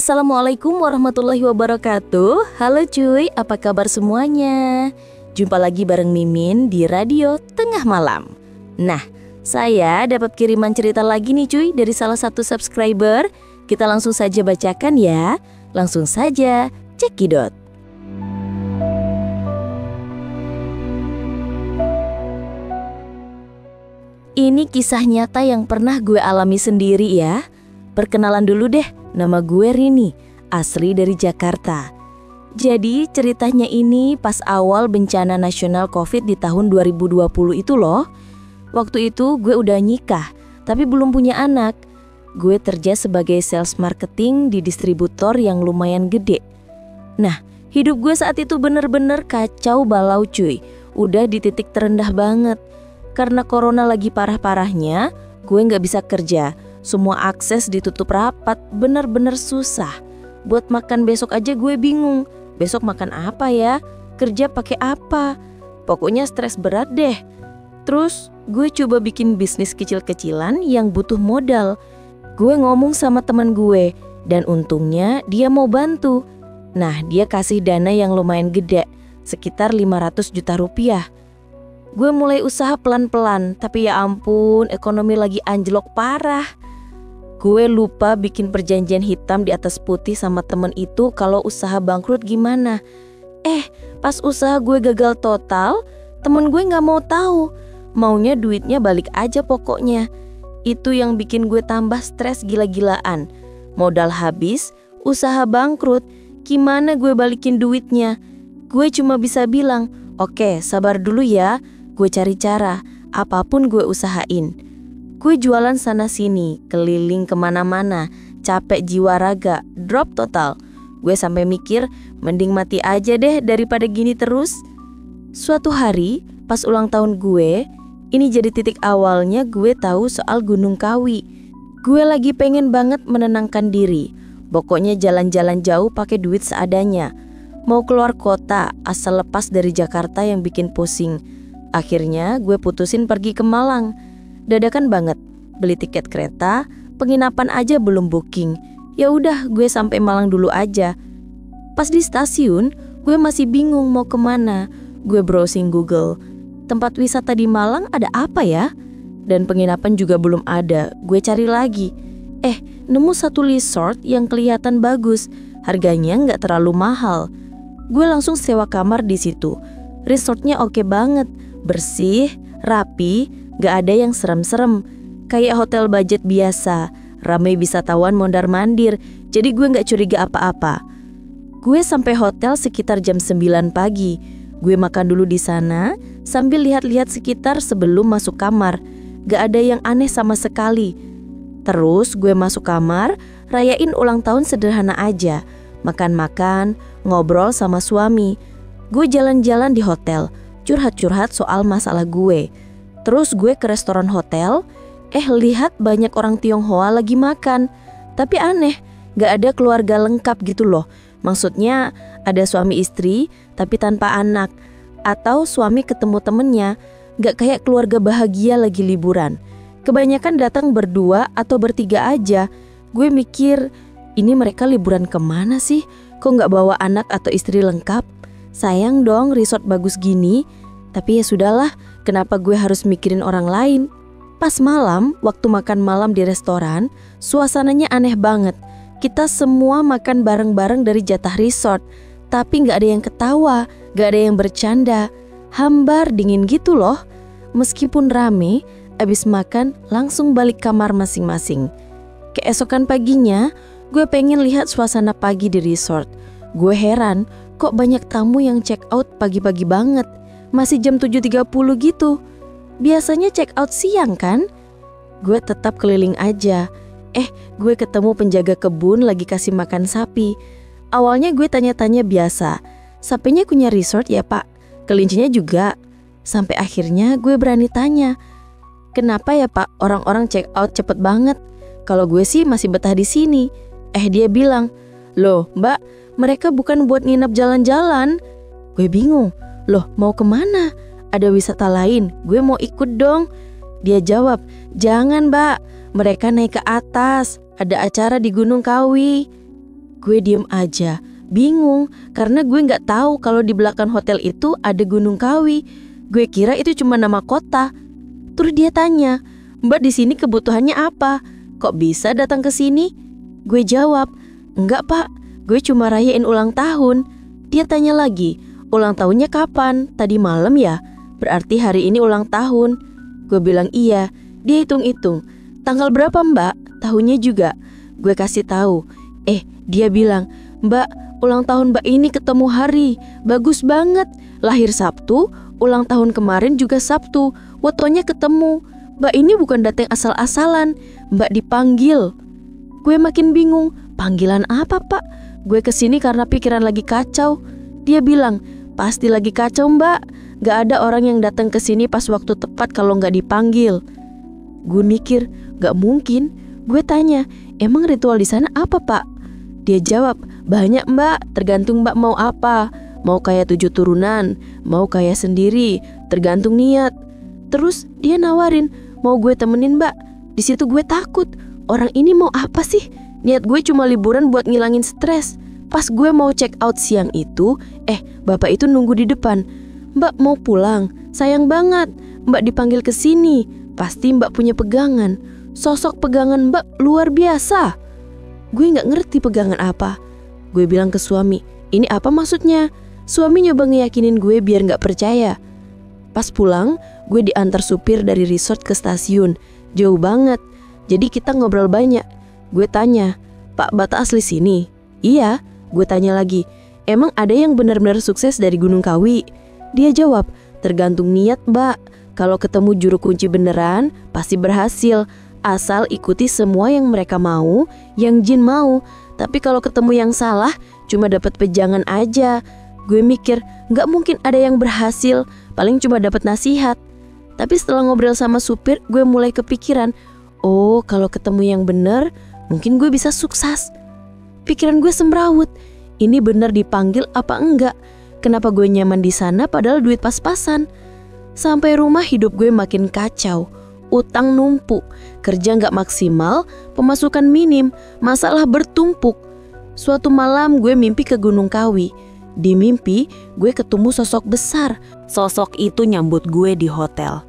Assalamualaikum warahmatullahi wabarakatuh. Halo cuy, apa kabar semuanya? Jumpa lagi bareng Mimin di Radio Tengah Malam. Nah, saya dapat kiriman cerita lagi nih cuy dari salah satu subscriber. Kita langsung saja bacakan ya. Langsung saja, cekidot. Ini kisah nyata yang pernah gue alami sendiri ya. Perkenalan dulu deh, nama gue Rini, asli dari Jakarta. Jadi ceritanya ini pas awal bencana nasional COVID di tahun 2020 itu loh. Waktu itu gue udah nikah, tapi belum punya anak. Gue kerja sebagai sales marketing di distributor yang lumayan gede. Nah, hidup gue saat itu bener-bener kacau balau cuy. Udah di titik terendah banget. Karena corona lagi parah-parahnya, gue gak bisa kerja. Semua akses ditutup rapat, bener-bener susah. Buat makan besok aja gue bingung. Besok makan apa ya? Kerja pakai apa? Pokoknya stres berat deh. Terus gue coba bikin bisnis kecil-kecilan yang butuh modal. Gue ngomong sama teman gue dan untungnya dia mau bantu. Nah, dia kasih dana yang lumayan gede, sekitar 500 juta rupiah. Gue mulai usaha pelan-pelan, tapi ya ampun, ekonomi lagi anjlok parah. Gue lupa bikin perjanjian hitam di atas putih sama temen itu kalau usaha bangkrut gimana. Pas usaha gue gagal total, temen gue gak mau tahu. Maunya duitnya balik aja pokoknya. Itu yang bikin gue tambah stres gila-gilaan. Modal habis, usaha bangkrut, gimana gue balikin duitnya? Gue cuma bisa bilang, oke, sabar dulu ya, gue cari cara, apapun gue usahain. Gue jualan sana-sini, keliling kemana-mana, capek jiwa raga, drop total. Gue sampai mikir, mending mati aja deh daripada gini terus. Suatu hari, pas ulang tahun gue, ini jadi titik awalnya gue tahu soal Gunung Kawi. Gue lagi pengen banget menenangkan diri. Pokoknya jalan-jalan jauh pakai duit seadanya. Mau keluar kota, asal lepas dari Jakarta yang bikin pusing. Akhirnya gue putusin pergi ke Malang. Dadakan banget, beli tiket kereta, penginapan aja belum booking. Ya udah, gue sampai Malang dulu aja. Pas di stasiun, gue masih bingung mau kemana. Gue browsing Google, tempat wisata di Malang ada apa ya? Dan penginapan juga belum ada. Gue cari lagi. Nemu satu resort yang kelihatan bagus. Harganya nggak terlalu mahal. Gue langsung sewa kamar di situ. Resortnya oke banget, bersih, rapi. Gak ada yang serem-serem, kayak hotel budget biasa, ramai wisatawan mondar-mandir, jadi gue gak curiga apa-apa. Gue sampai hotel sekitar jam 9 pagi. Gue makan dulu di sana sambil lihat-lihat sekitar sebelum masuk kamar. Gak ada yang aneh sama sekali. Terus gue masuk kamar, rayain ulang tahun sederhana aja. Makan-makan, ngobrol sama suami. Gue jalan-jalan di hotel, curhat-curhat soal masalah gue. Terus gue ke restoran hotel, lihat banyak orang Tionghoa lagi makan. Tapi aneh, gak ada keluarga lengkap gitu loh. Maksudnya ada suami istri tapi tanpa anak. Atau suami ketemu temennya, gak kayak keluarga bahagia lagi liburan. Kebanyakan datang berdua atau bertiga aja. Gue mikir, ini mereka liburan kemana sih? Kok gak bawa anak atau istri lengkap? Sayang dong resort bagus gini. Tapi ya sudahlah, kenapa gue harus mikirin orang lain? Pas malam, waktu makan malam di restoran, suasananya aneh banget. Kita semua makan bareng-bareng dari jatah resort, tapi gak ada yang ketawa, gak ada yang bercanda. Hambar dingin gitu loh. Meskipun rame, abis makan langsung balik kamar masing-masing. Keesokan paginya, gue pengen lihat suasana pagi di resort. Gue heran, kok banyak tamu yang check out pagi-pagi banget. Masih jam 7.30 gitu. Biasanya check out siang kan? Gue tetap keliling aja. Gue ketemu penjaga kebun lagi kasih makan sapi. Awalnya gue tanya-tanya biasa. Sapinya punya resort ya pak? Kelincinya juga. Sampai akhirnya gue berani tanya. Kenapa ya pak orang-orang check out cepet banget? Kalau gue sih masih betah di sini. Dia bilang, loh mbak, mereka bukan buat nginep jalan-jalan. Gue bingung. Loh mau kemana? Ada wisata lain, gue mau ikut dong. Dia jawab, jangan mbak, mereka naik ke atas, ada acara di Gunung Kawi. Gue diem aja, bingung karena gue nggak tahu kalau di belakang hotel itu ada Gunung Kawi. Gue kira itu cuma nama kota. Terus dia tanya, "Mbak di sini kebutuhannya apa? Kok bisa datang ke sini?" Gue jawab, "Enggak Pak, gue cuma rayain ulang tahun." Dia tanya lagi, "Ulang tahunnya kapan? Tadi malam ya? Berarti hari ini ulang tahun." Gue bilang iya. Dia hitung-hitung, "Tanggal berapa Mbak? Tahunnya juga." Gue kasih tahu. Dia bilang, "Mbak, ulang tahun Mbak ini ketemu hari. Bagus banget. Lahir Sabtu, ulang tahun kemarin juga Sabtu. Fotonya ketemu. Mbak ini bukan datang asal-asalan. Mbak dipanggil." Gue makin bingung. Panggilan apa Pak? Gue kesini karena pikiran lagi kacau. Dia bilang, "Pasti lagi kacau Mbak. Gak ada orang yang datang ke sini pas waktu tepat kalau gak dipanggil." Gue mikir, gak mungkin. Gue tanya, "Emang ritual di sana apa Pak?" Dia jawab, "Banyak Mbak, tergantung Mbak mau apa. Mau kayak 7 turunan, mau kayak sendiri, tergantung niat." Terus dia nawarin, "Mau gue temenin Mbak?" Di situ gue takut. Orang ini mau apa sih? Niat gue cuma liburan buat ngilangin stres. Pas gue mau check out siang itu, bapak itu nunggu di depan. "Mbak mau pulang? Sayang banget. Mbak dipanggil ke sini. Pasti Mbak punya pegangan. Sosok pegangan Mbak luar biasa." Gue gak ngerti pegangan apa. Gue bilang ke suami, "Ini apa maksudnya?" Suami nyoba ngeyakinin gue biar gak percaya. Pas pulang, gue diantar supir dari resort ke stasiun. Jauh banget. Jadi kita ngobrol banyak. Gue tanya, "Pak, Batak asli sini?" "Iya." Gue tanya lagi, "Emang ada yang benar-benar sukses dari Gunung Kawi?" Dia jawab, "Tergantung niat Mbak. Kalau ketemu juru kunci beneran, pasti berhasil. Asal ikuti semua yang mereka mau, yang jin mau. Tapi kalau ketemu yang salah, cuma dapat pejangan aja." Gue mikir, gak mungkin ada yang berhasil, paling cuma dapat nasihat. Tapi setelah ngobrol sama supir, gue mulai kepikiran, oh kalau ketemu yang bener, mungkin gue bisa sukses. Pikiran gue semrawut, ini bener dipanggil apa enggak? Kenapa gue nyaman di sana padahal duit pas-pasan? Sampai rumah hidup gue makin kacau. Utang numpuk, kerja gak maksimal, pemasukan minim, masalah bertumpuk. Suatu malam gue mimpi ke Gunung Kawi. Di mimpi gue ketemu sosok besar. Sosok itu nyambut gue di hotel.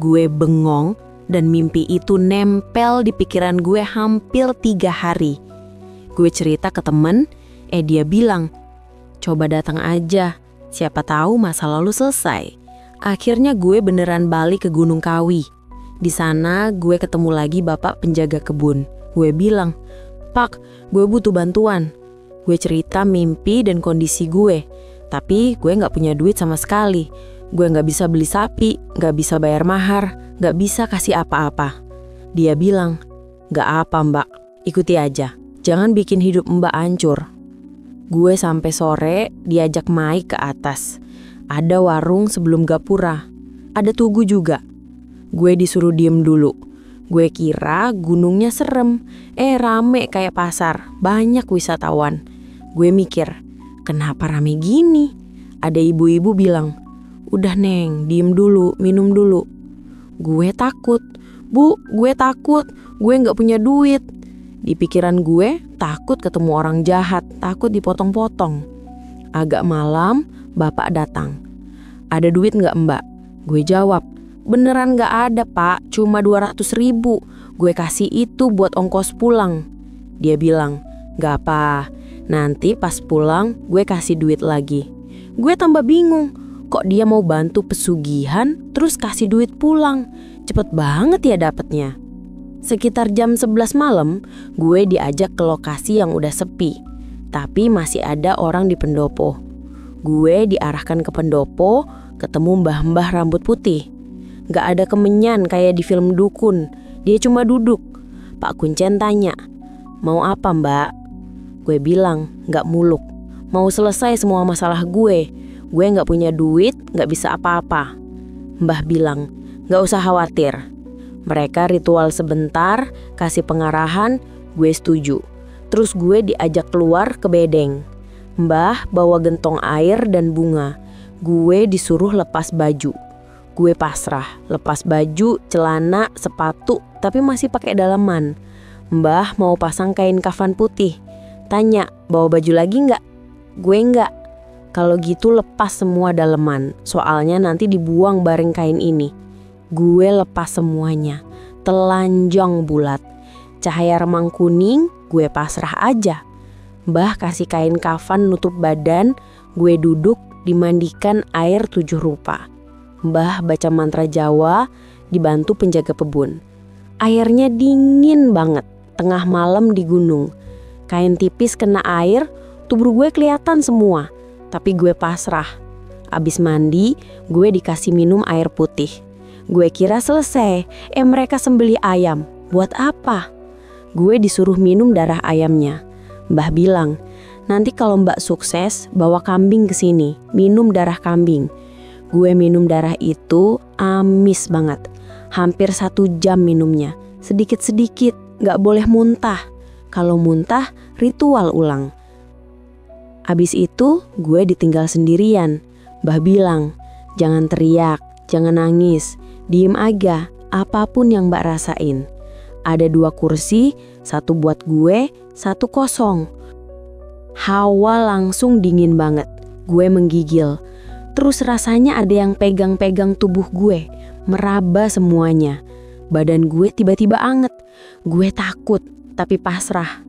Gue bengong dan mimpi itu nempel di pikiran gue hampir 3 hari. Gue cerita ke temen, dia bilang, "Coba datang aja, siapa tahu masa lalu selesai." Akhirnya gue beneran balik ke Gunung Kawi. Di sana gue ketemu lagi bapak penjaga kebun. Gue bilang, "Pak, gue butuh bantuan." Gue cerita mimpi dan kondisi gue. Tapi gue gak punya duit sama sekali. Gue gak bisa beli sapi, gak bisa bayar mahar, gak bisa kasih apa-apa. Dia bilang, "Gak apa Mbak, ikuti aja. Jangan bikin hidup Mbak hancur." Gue sampai sore diajak Mai ke atas. Ada warung sebelum gapura. Ada tugu juga. Gue disuruh diem dulu. Gue kira gunungnya serem. Rame kayak pasar. Banyak wisatawan. Gue mikir, kenapa rame gini? Ada ibu-ibu bilang, "Udah Neng, diem dulu, minum dulu." Gue takut. "Bu, gue takut. Gue gak punya duit." Di pikiran gue, takut ketemu orang jahat, takut dipotong-potong. Agak malam, bapak datang. "Ada duit gak Mbak?" Gue jawab, "Beneran gak ada Pak, cuma 200.000. Gue kasih itu buat ongkos pulang." Dia bilang, "Gak apa, nanti pas pulang gue kasih duit lagi." Gue tambah bingung, kok dia mau bantu pesugihan terus kasih duit pulang? Cepet banget ya dapetnya. Sekitar jam 11 malam, gue diajak ke lokasi yang udah sepi, tapi masih ada orang di pendopo. Gue diarahkan ke pendopo, ketemu mbah-mbah rambut putih. Gak ada kemenyan kayak di film dukun. Dia cuma duduk. Pak Kuncen tanya, "Mau apa Mbak?" Gue bilang, "Gak muluk. Mau selesai semua masalah gue. Gue gak punya duit, gak bisa apa-apa." Mbah bilang, "Gak usah khawatir. Mereka ritual sebentar, kasih pengarahan, gue setuju." Terus gue diajak keluar ke bedeng. Mbah bawa gentong air dan bunga. Gue disuruh lepas baju. Gue pasrah, lepas baju, celana, sepatu, tapi masih pakai dalaman. Mbah mau pasang kain kafan putih, Tanya, bawa baju lagi nggak? Gue nggak. Kalau gitu lepas semua daleman, soalnya nanti dibuang bareng kain ini. Gue lepas semuanya, telanjang bulat. Cahaya remang kuning, gue pasrah aja. Mbah kasih kain kafan nutup badan, gue duduk dimandikan air 7 rupa. Mbah baca mantra Jawa, dibantu penjaga kebun. Airnya dingin banget, tengah malam di gunung. Kain tipis kena air, tubuh gue kelihatan semua. Tapi gue pasrah. Abis mandi, gue dikasih minum air putih. Gue kira selesai, mereka sembelih ayam. Buat apa? Gue disuruh minum darah ayamnya. Mbah bilang, nanti kalau Mbak sukses, bawa kambing ke sini, minum darah kambing. Gue minum darah itu amis banget. Hampir 1 jam minumnya. Sedikit-sedikit, gak boleh muntah. Kalau muntah, ritual ulang. Abis itu, gue ditinggal sendirian. Mbah bilang, jangan teriak, jangan nangis, diem aja, apapun yang Mbak rasain. Ada 2 kursi, 1 buat gue, 1 kosong. Hawa langsung dingin banget. Gue menggigil. Terus rasanya ada yang pegang-pegang tubuh gue, meraba semuanya. Badan gue tiba-tiba anget. Gue takut, tapi pasrah.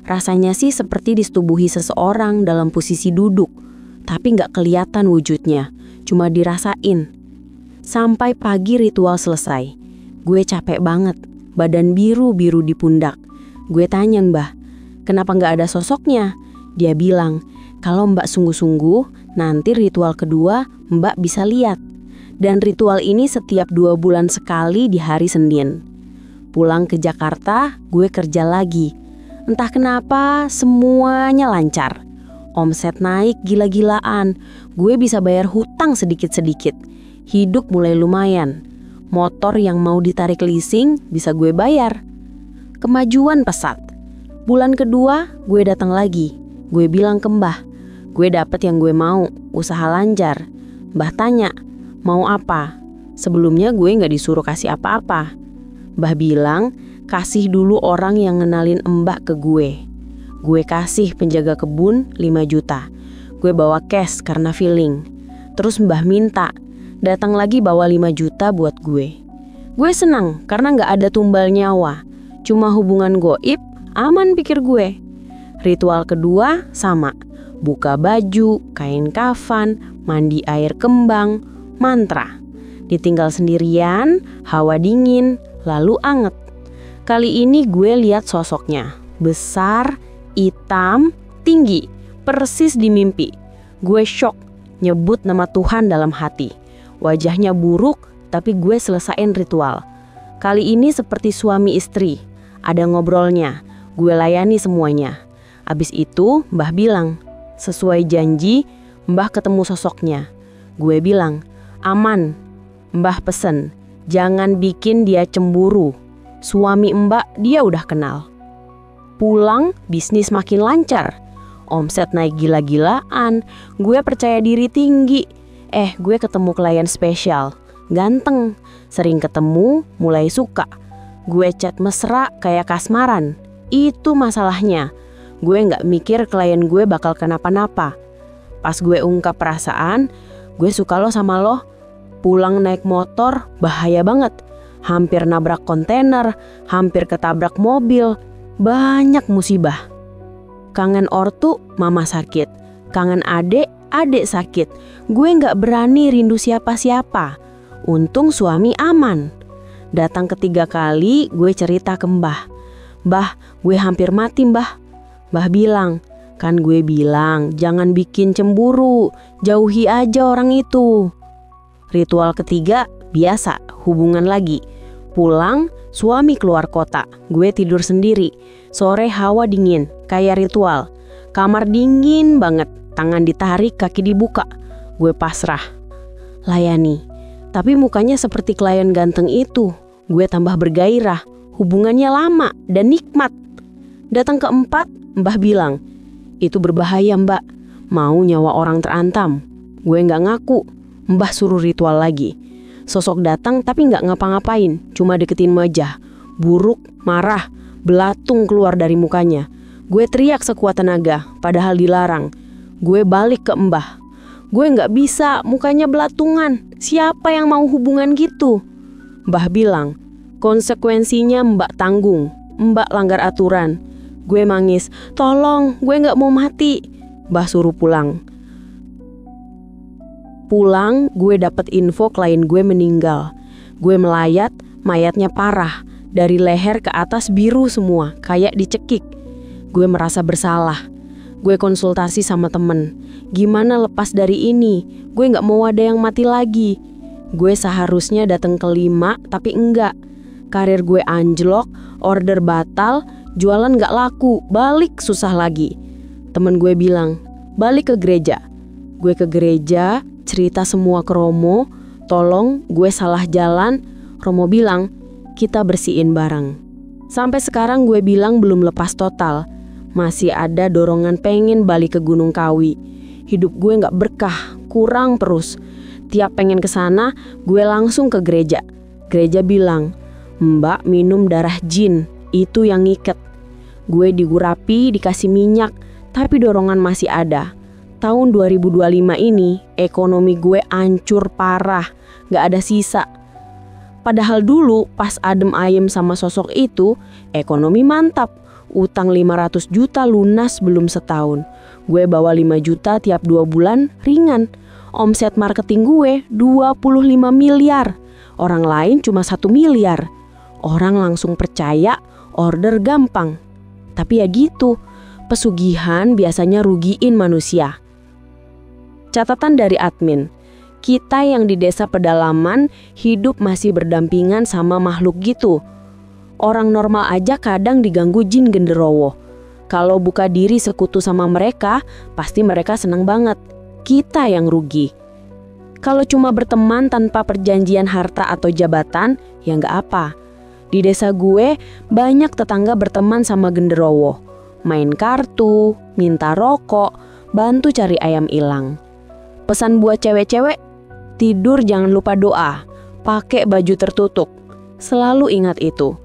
Rasanya sih seperti disetubuhi seseorang dalam posisi duduk, tapi gak kelihatan wujudnya, cuma dirasain. Sampai pagi ritual selesai. Gue capek banget, badan biru-biru di pundak. Gue tanya Mbah, kenapa gak ada sosoknya? Dia bilang, kalau Mbak sungguh-sungguh, nanti ritual kedua Mbak bisa lihat. Dan ritual ini setiap 2 bulan sekali di hari Senin. Pulang ke Jakarta, gue kerja lagi. Entah kenapa semuanya lancar. Omset naik gila-gilaan. Gue bisa bayar hutang sedikit-sedikit. Hidup mulai lumayan. Motor yang mau ditarik leasing bisa gue bayar. Kemajuan pesat. Bulan kedua gue datang lagi. Gue bilang ke Mbah, gue dapet yang gue mau, usaha lancar. Mbah tanya, mau apa? Sebelumnya gue gak disuruh kasih apa-apa. Mbah bilang, kasih dulu orang yang ngenalin Mbak ke gue. Gue kasih penjaga kebun 5 juta. Gue bawa cash karena feeling. Terus Mbah minta, datang lagi bawa 5 juta buat gue. Gue senang karena gak ada tumbal nyawa. Cuma hubungan goib, aman pikir gue. Ritual kedua sama. Buka baju, kain kafan, mandi air kembang, mantra. Ditinggal sendirian, hawa dingin, lalu anget. Kali ini gue lihat sosoknya, besar, hitam, tinggi, persis di mimpi. Gue shock, nyebut nama Tuhan dalam hati. Wajahnya buruk, tapi gue selesain ritual. Kali ini seperti suami istri, ada ngobrolnya, gue layani semuanya. Abis itu Mbah bilang, sesuai janji, Mbah ketemu sosoknya. Gue bilang, aman, Mbah pesen, jangan bikin dia cemburu. Suami Mbak dia udah kenal. Pulang bisnis makin lancar. Omset naik gila-gilaan. Gue percaya diri tinggi. Gue ketemu klien spesial. Ganteng. Sering ketemu, mulai suka. Gue chat mesra kayak kasmaran. Itu masalahnya. Gue gak mikir klien gue bakal kenapa-napa. Pas gue ungkap perasaan, gue suka lo sama lo. Pulang naik motor, bahaya banget. Hampir nabrak kontainer, hampir ketabrak mobil, banyak musibah. Kangen ortu, mama sakit. Kangen adek sakit. Gue gak berani rindu siapa-siapa. Untung suami aman. Datang ketiga kali, gue cerita ke Mbah. Mbah, gue hampir mati Mbah. Mbah bilang, kan gue bilang jangan bikin cemburu, jauhi aja orang itu. Ritual ketiga, biasa, hubungan lagi. Pulang, suami keluar kota. Gue tidur sendiri. Sore hawa dingin, kayak ritual. Kamar dingin banget. Tangan ditarik, kaki dibuka. Gue pasrah. Layani. Tapi mukanya seperti klien ganteng itu. Gue tambah bergairah. Hubungannya lama dan nikmat. Datang keempat, Mbah bilang, itu berbahaya Mbak. Mau nyawa orang terantam. Gue gak ngaku. Mbah suruh ritual lagi. Sosok datang tapi gak ngapa-ngapain, cuma deketin wajah. Buruk, marah, belatung keluar dari mukanya. Gue teriak sekuat tenaga, padahal dilarang. Gue balik ke Mbah. Gue nggak bisa, mukanya belatungan. Siapa yang mau hubungan gitu? Mbah bilang, konsekuensinya Mbak tanggung. Mbak langgar aturan. Gue mangis, tolong, gue nggak mau mati. Mbah suruh pulang. Pulang, gue dapet info klien gue meninggal. Gue melayat, mayatnya parah. Dari leher ke atas biru semua, kayak dicekik. Gue merasa bersalah. Gue konsultasi sama temen. Gimana lepas dari ini? Gue gak mau ada yang mati lagi. Gue seharusnya datang ke 5, tapi enggak. Karir gue anjlok, order batal, jualan gak laku, balik susah lagi. Temen gue bilang, balik ke gereja. Gue ke gereja, cerita semua ke Romo. Tolong, gue salah jalan. Romo bilang, kita bersihin bareng. Sampai sekarang gue bilang belum lepas total. Masih ada dorongan pengen balik ke Gunung Kawi. Hidup gue gak berkah, kurang terus. Tiap pengen kesana, gue langsung ke gereja. Gereja bilang, Mbak minum darah jin, itu yang ngiket. Gue digurapi, dikasih minyak, tapi dorongan masih ada. Tahun 2025 ini, ekonomi gue hancur parah, gak ada sisa. Padahal dulu pas adem ayem sama sosok itu, ekonomi mantap. Utang 500 juta lunas belum setahun. Gue bawa 5 juta tiap 2 bulan, ringan. Omset marketing gue 25 miliar. Orang lain cuma 1 miliar. Orang langsung percaya, order gampang. Tapi ya gitu, pesugihan biasanya rugiin manusia. Catatan dari admin, kita yang di desa pedalaman hidup masih berdampingan sama makhluk gitu. Orang normal aja kadang diganggu jin genderowo. Kalau buka diri sekutu sama mereka, pasti mereka senang banget. Kita yang rugi. Kalau cuma berteman tanpa perjanjian harta atau jabatan, ya nggak apa. Di desa gue, banyak tetangga berteman sama genderowo. Main kartu, minta rokok, bantu cari ayam hilang. Pesan buat cewek-cewek, tidur jangan lupa doa, pakai baju tertutup. Selalu ingat itu.